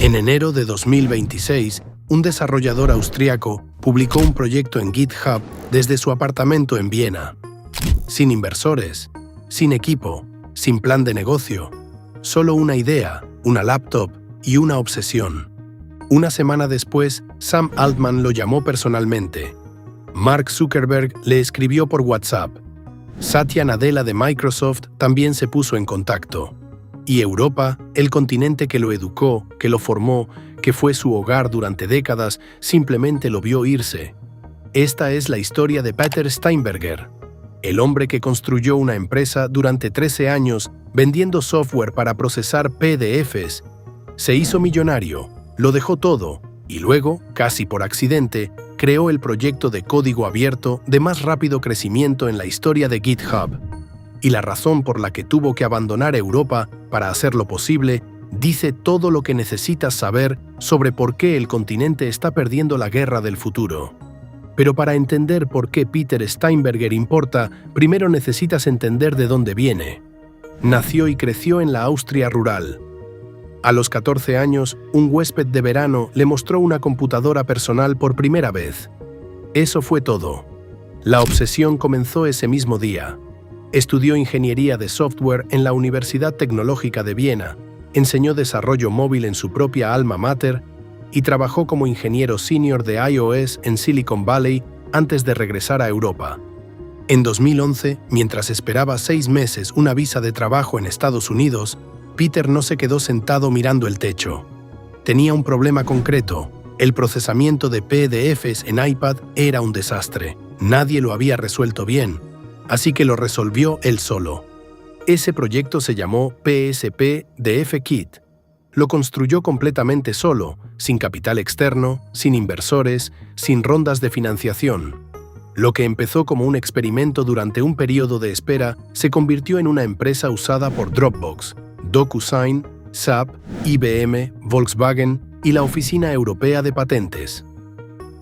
En enero de 2026, un desarrollador austríaco publicó un proyecto en GitHub desde su apartamento en Viena. Sin inversores, sin equipo, sin plan de negocio, solo una idea, una laptop y una obsesión. Una semana después, Sam Altman lo llamó personalmente. Mark Zuckerberg le escribió por WhatsApp. Satya Nadella de Microsoft también se puso en contacto. Y Europa, el continente que lo educó, que lo formó, que fue su hogar durante décadas, simplemente lo vio irse. Esta es la historia de Peter Steinberger, el hombre que construyó una empresa durante 13 años vendiendo software para procesar PDFs. Se hizo millonario, lo dejó todo y luego, casi por accidente, creó el proyecto de código abierto de más rápido crecimiento en la historia de GitHub. Y la razón por la que tuvo que abandonar Europa para hacerlo posible dice todo lo que necesitas saber sobre por qué el continente está perdiendo la guerra del futuro. Pero para entender por qué Peter Steinberger importa, primero necesitas entender de dónde viene. Nació y creció en la Austria rural. A los 14 años, un huésped de verano le mostró una computadora personal por primera vez. Eso fue todo. La obsesión comenzó ese mismo día. Estudió ingeniería de software en la Universidad Tecnológica de Viena, enseñó desarrollo móvil en su propia alma mater y trabajó como ingeniero senior de iOS en Silicon Valley antes de regresar a Europa. En 2011, mientras esperaba 6 meses una visa de trabajo en Estados Unidos, Peter no se quedó sentado mirando el techo. Tenía un problema concreto. El procesamiento de PDFs en iPad era un desastre. Nadie lo había resuelto bien, así que lo resolvió él solo. Ese proyecto se llamó PSP DF-Kit. Lo construyó completamente solo, sin capital externo, sin inversores, sin rondas de financiación. Lo que empezó como un experimento durante un periodo de espera se convirtió en una empresa usada por Dropbox, DocuSign, SAP, IBM, Volkswagen y la Oficina Europea de Patentes.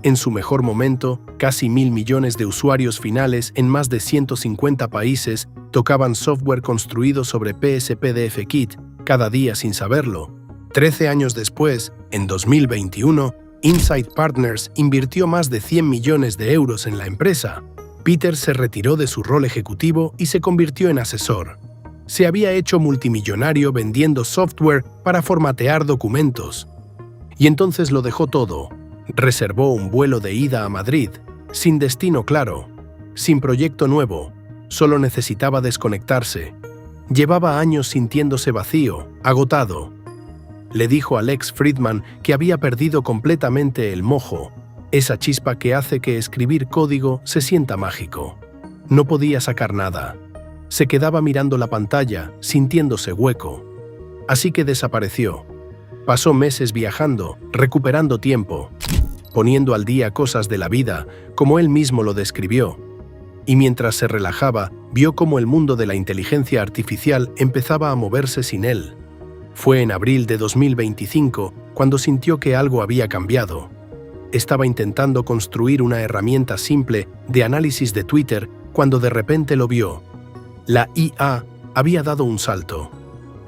En su mejor momento, casi 1.000 millones de usuarios finales en más de 150 países tocaban software construido sobre PSP DF-Kit cada día sin saberlo. 13 años después, en 2021, Insight Partners invirtió más de 100 millones de euros en la empresa. Peter se retiró de su rol ejecutivo y se convirtió en asesor. Se había hecho multimillonario vendiendo software para formatear documentos. Y entonces lo dejó todo. Reservó un vuelo de ida a Madrid, sin destino claro, sin proyecto nuevo, solo necesitaba desconectarse. Llevaba años sintiéndose vacío, agotado. Le dijo a Lex Fridman que había perdido completamente el mojo, esa chispa que hace que escribir código se sienta mágico. No podía sacar nada. Se quedaba mirando la pantalla, sintiéndose hueco. Así que desapareció. Pasó meses viajando, recuperando tiempo, poniendo al día cosas de la vida, como él mismo lo describió. Y mientras se relajaba, vio cómo el mundo de la inteligencia artificial empezaba a moverse sin él. Fue en abril de 2025 cuando sintió que algo había cambiado. Estaba intentando construir una herramienta simple de análisis de Twitter cuando de repente lo vio. La IA había dado un salto.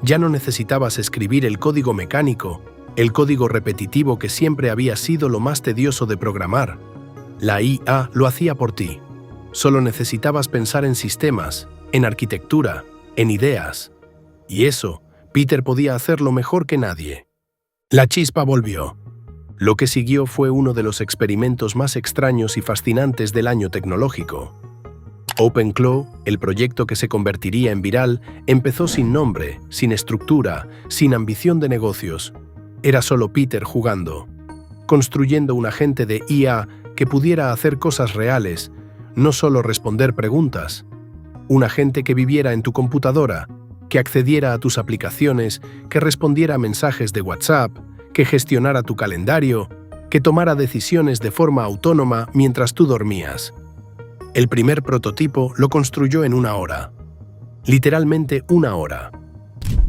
Ya no necesitabas escribir el código mecánico, el código repetitivo que siempre había sido lo más tedioso de programar. La IA lo hacía por ti. Solo necesitabas pensar en sistemas, en arquitectura, en ideas. Y eso, Peter podía hacerlo mejor que nadie. La chispa volvió. Lo que siguió fue uno de los experimentos más extraños y fascinantes del año tecnológico. OpenClaw, el proyecto que se convertiría en viral, empezó sin nombre, sin estructura, sin ambición de negocios. Era solo Peter jugando, construyendo un agente de IA que pudiera hacer cosas reales, no solo responder preguntas. Un agente que viviera en tu computadora, que accediera a tus aplicaciones, que respondiera a mensajes de WhatsApp, que gestionara tu calendario, que tomara decisiones de forma autónoma mientras tú dormías. El primer prototipo lo construyó en 1 hora. Literalmente 1 hora.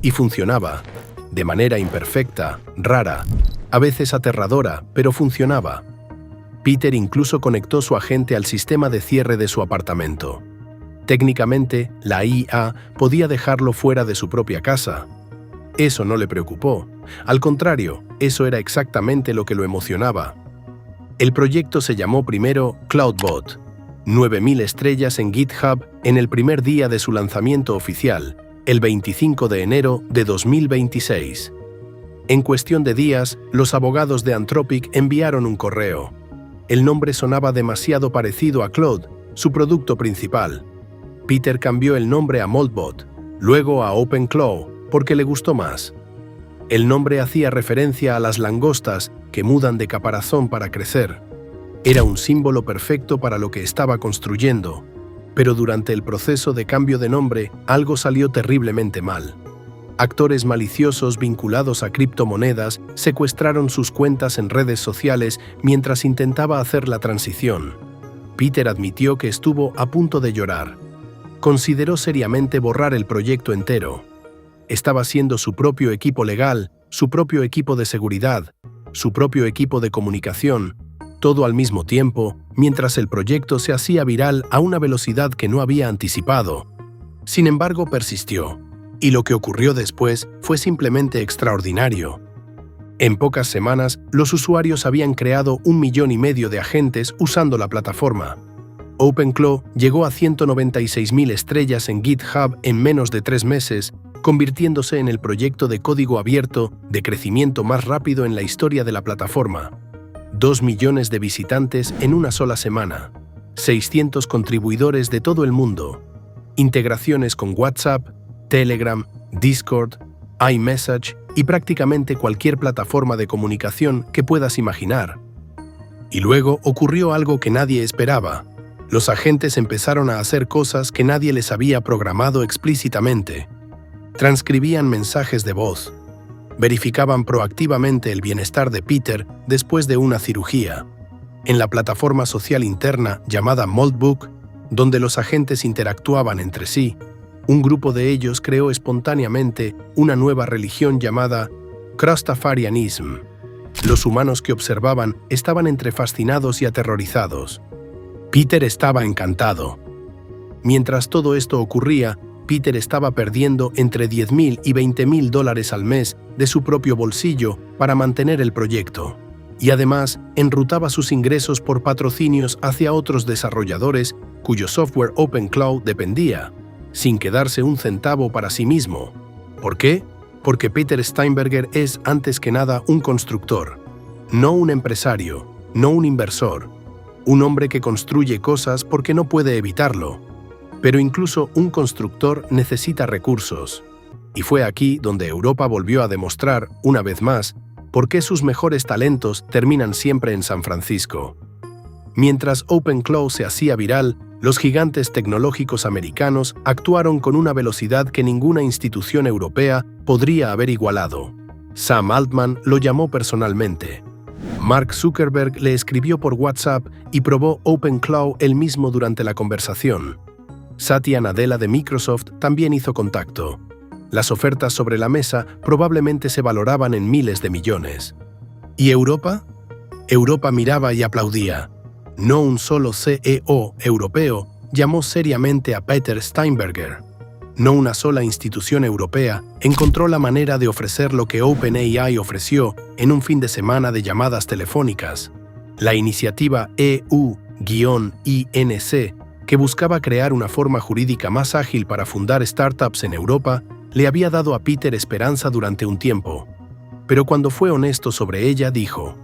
Y funcionaba, de manera imperfecta, rara, a veces aterradora, pero funcionaba. Peter incluso conectó su agente al sistema de cierre de su apartamento. Técnicamente, la IA podía dejarlo fuera de su propia casa. Eso no le preocupó. Al contrario, eso era exactamente lo que lo emocionaba. El proyecto se llamó primero Cloudbot. 9.000 estrellas en GitHub en el primer día de su lanzamiento oficial, el 25 de enero de 2026. En cuestión de días, los abogados de Anthropic enviaron un correo. El nombre sonaba demasiado parecido a Claude, su producto principal. Peter cambió el nombre a Moldbot, luego a OpenClaw, porque le gustó más. El nombre hacía referencia a las langostas que mudan de caparazón para crecer. Era un símbolo perfecto para lo que estaba construyendo, pero durante el proceso de cambio de nombre, algo salió terriblemente mal. Actores maliciosos vinculados a criptomonedas secuestraron sus cuentas en redes sociales mientras intentaba hacer la transición. Peter admitió que estuvo a punto de llorar. Consideró seriamente borrar el proyecto entero. Estaba haciendo su propio equipo legal, su propio equipo de seguridad, su propio equipo de comunicación, todo al mismo tiempo, mientras el proyecto se hacía viral a una velocidad que no había anticipado. Sin embargo, persistió. Y lo que ocurrió después fue simplemente extraordinario. En pocas semanas, los usuarios habían creado 1,5 millones de agentes usando la plataforma. OpenClaw llegó a 196.000 estrellas en GitHub en menos de 3 meses, convirtiéndose en el proyecto de código abierto de crecimiento más rápido en la historia de la plataforma. 2 millones de visitantes en una sola semana. 600 contribuidores de todo el mundo. Integraciones con WhatsApp, Telegram, Discord, iMessage y prácticamente cualquier plataforma de comunicación que puedas imaginar. Y luego ocurrió algo que nadie esperaba. Los agentes empezaron a hacer cosas que nadie les había programado explícitamente. Transcribían mensajes de voz. Verificaban proactivamente el bienestar de Peter después de una cirugía. En la plataforma social interna llamada Moldbook, donde los agentes interactuaban entre sí, un grupo de ellos creó espontáneamente una nueva religión llamada Rastafarianism. Los humanos que observaban estaban entre fascinados y aterrorizados. Peter estaba encantado. Mientras todo esto ocurría, Peter estaba perdiendo entre $10,000 y $20,000 al mes de su propio bolsillo para mantener el proyecto. Y además, enrutaba sus ingresos por patrocinios hacia otros desarrolladores cuyo software OpenClaw dependía, sin quedarse un centavo para sí mismo. ¿Por qué? Porque Peter Steinberger es, antes que nada, un constructor, no un empresario, no un inversor, un hombre que construye cosas porque no puede evitarlo. Pero incluso un constructor necesita recursos. Y fue aquí donde Europa volvió a demostrar, una vez más, por qué sus mejores talentos terminan siempre en San Francisco. Mientras OpenClaw se hacía viral, los gigantes tecnológicos americanos actuaron con una velocidad que ninguna institución europea podría haber igualado. Sam Altman lo llamó personalmente. Mark Zuckerberg le escribió por WhatsApp y probó OpenClaw él mismo durante la conversación. Satya Nadella de Microsoft también hizo contacto. Las ofertas sobre la mesa probablemente se valoraban en miles de millones. ¿Y Europa? Europa miraba y aplaudía. No un solo CEO europeo llamó seriamente a Peter Steinberger. No una sola institución europea encontró la manera de ofrecer lo que OpenAI ofreció en un fin de semana de llamadas telefónicas. La iniciativa EU-INC, que buscaba crear una forma jurídica más ágil para fundar startups en Europa, le había dado a Peter esperanza durante un tiempo. Pero cuando fue honesto sobre ella, dijo: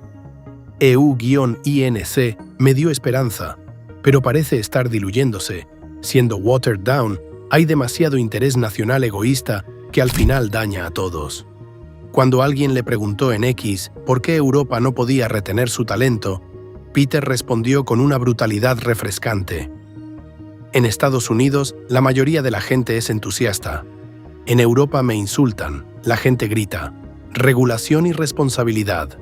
EU-INC me dio esperanza, pero parece estar diluyéndose. Siendo watered down, hay demasiado interés nacional egoísta que al final daña a todos. Cuando alguien le preguntó en X por qué Europa no podía retener su talento, Peter respondió con una brutalidad refrescante. En Estados Unidos, la mayoría de la gente es entusiasta. En Europa me insultan, la gente grita. Regulación y responsabilidad.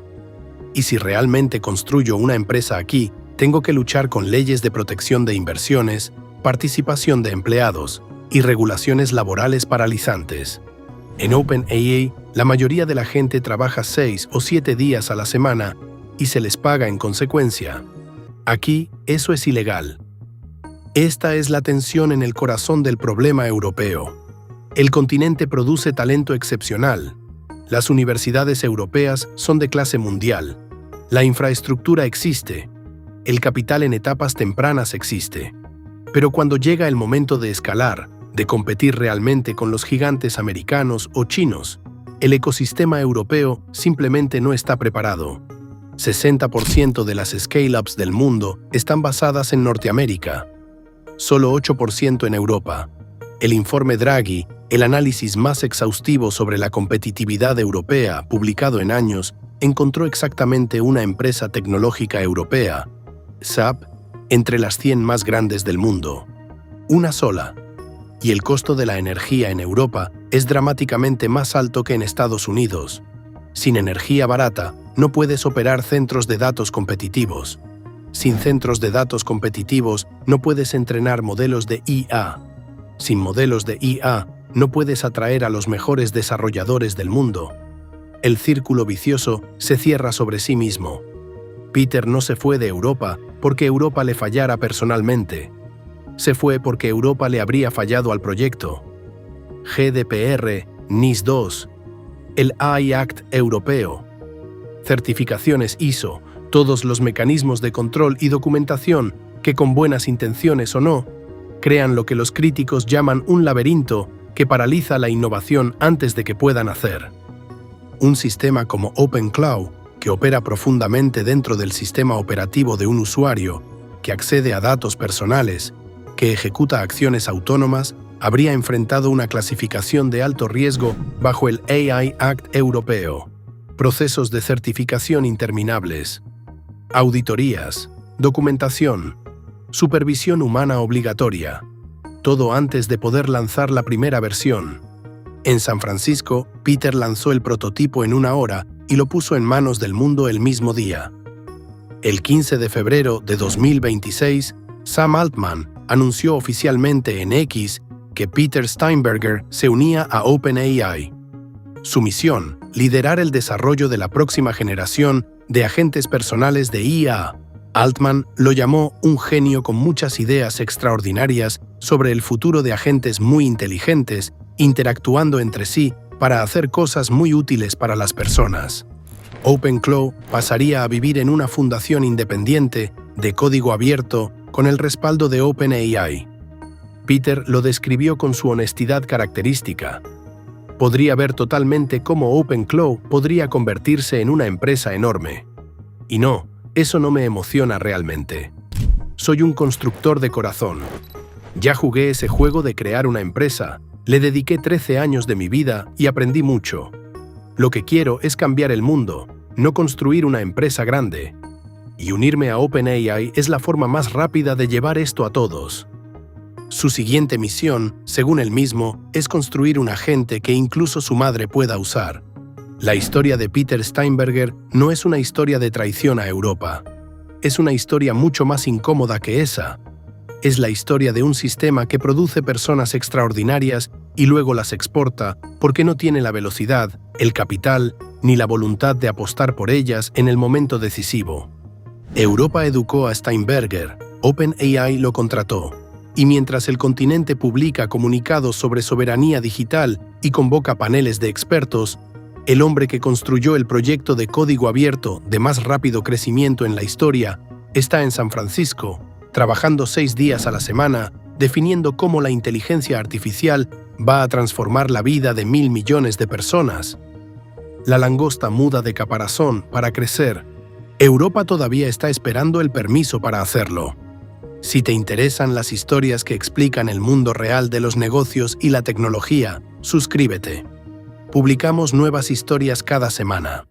Y si realmente construyo una empresa aquí, tengo que luchar con leyes de protección de inversiones, participación de empleados y regulaciones laborales paralizantes. En OpenAI, la mayoría de la gente trabaja 6 o 7 días a la semana y se les paga en consecuencia. Aquí, eso es ilegal. Esta es la tensión en el corazón del problema europeo. El continente produce talento excepcional. Las universidades europeas son de clase mundial. La infraestructura existe. El capital en etapas tempranas existe. Pero cuando llega el momento de escalar, de competir realmente con los gigantes americanos o chinos, el ecosistema europeo simplemente no está preparado. 60% de las scale-ups del mundo están basadas en Norteamérica. Solo 8% en Europa. El informe Draghi, el análisis más exhaustivo sobre la competitividad europea publicado en años, encontró exactamente una empresa tecnológica europea, SAP, entre las 100 más grandes del mundo. Una sola. Y el costo de la energía en Europa es dramáticamente más alto que en Estados Unidos. Sin energía barata, no puedes operar centros de datos competitivos. Sin centros de datos competitivos, no puedes entrenar modelos de IA. Sin modelos de IA, no puedes atraer a los mejores desarrolladores del mundo. El círculo vicioso se cierra sobre sí mismo. Peter no se fue de Europa porque Europa le fallara personalmente. Se fue porque Europa le habría fallado al proyecto. GDPR, NIS2, el AI Act europeo, certificaciones ISO, todos los mecanismos de control y documentación que, con buenas intenciones o no, crean lo que los críticos llaman un laberinto que paraliza la innovación antes de que puedan hacer. Un sistema como OpenCloud, que opera profundamente dentro del sistema operativo de un usuario, que accede a datos personales, que ejecuta acciones autónomas, habría enfrentado una clasificación de alto riesgo bajo el AI Act europeo. Procesos de certificación interminables, auditorías, documentación, supervisión humana obligatoria, todo antes de poder lanzar la primera versión. En San Francisco, Peter lanzó el prototipo en 1 hora y lo puso en manos del mundo el mismo día. El 15 de febrero de 2026, Sam Altman anunció oficialmente en X que Peter Steinberger se unía a OpenAI. Su misión, liderar el desarrollo de la próxima generación de agentes personales de IA. Altman lo llamó un genio con muchas ideas extraordinarias sobre el futuro de agentes muy inteligentes, interactuando entre sí para hacer cosas muy útiles para las personas. OpenCloud pasaría a vivir en una fundación independiente de código abierto con el respaldo de OpenAI. Peter lo describió con su honestidad característica. Podría ver totalmente cómo OpenCloud podría convertirse en una empresa enorme. Y no, eso no me emociona realmente. Soy un constructor de corazón. Ya jugué ese juego de crear una empresa, le dediqué 13 años de mi vida y aprendí mucho. Lo que quiero es cambiar el mundo, no construir una empresa grande. Y unirme a OpenAI es la forma más rápida de llevar esto a todos. Su siguiente misión, según él mismo, es construir un agente que incluso su madre pueda usar. La historia de Peter Steinberger no es una historia de traición a Europa. Es una historia mucho más incómoda que esa. Es la historia de un sistema que produce personas extraordinarias y luego las exporta porque no tiene la velocidad, el capital, ni la voluntad de apostar por ellas en el momento decisivo. Europa educó a Steinberger, OpenAI lo contrató, y mientras el continente publica comunicados sobre soberanía digital y convoca paneles de expertos, el hombre que construyó el proyecto de código abierto de más rápido crecimiento en la historia está en San Francisco, trabajando 6 días a la semana, definiendo cómo la inteligencia artificial va a transformar la vida de 1.000 millones de personas. La langosta muda de caparazón para crecer. Europa todavía está esperando el permiso para hacerlo. Si te interesan las historias que explican el mundo real de los negocios y la tecnología, suscríbete. Publicamos nuevas historias cada semana.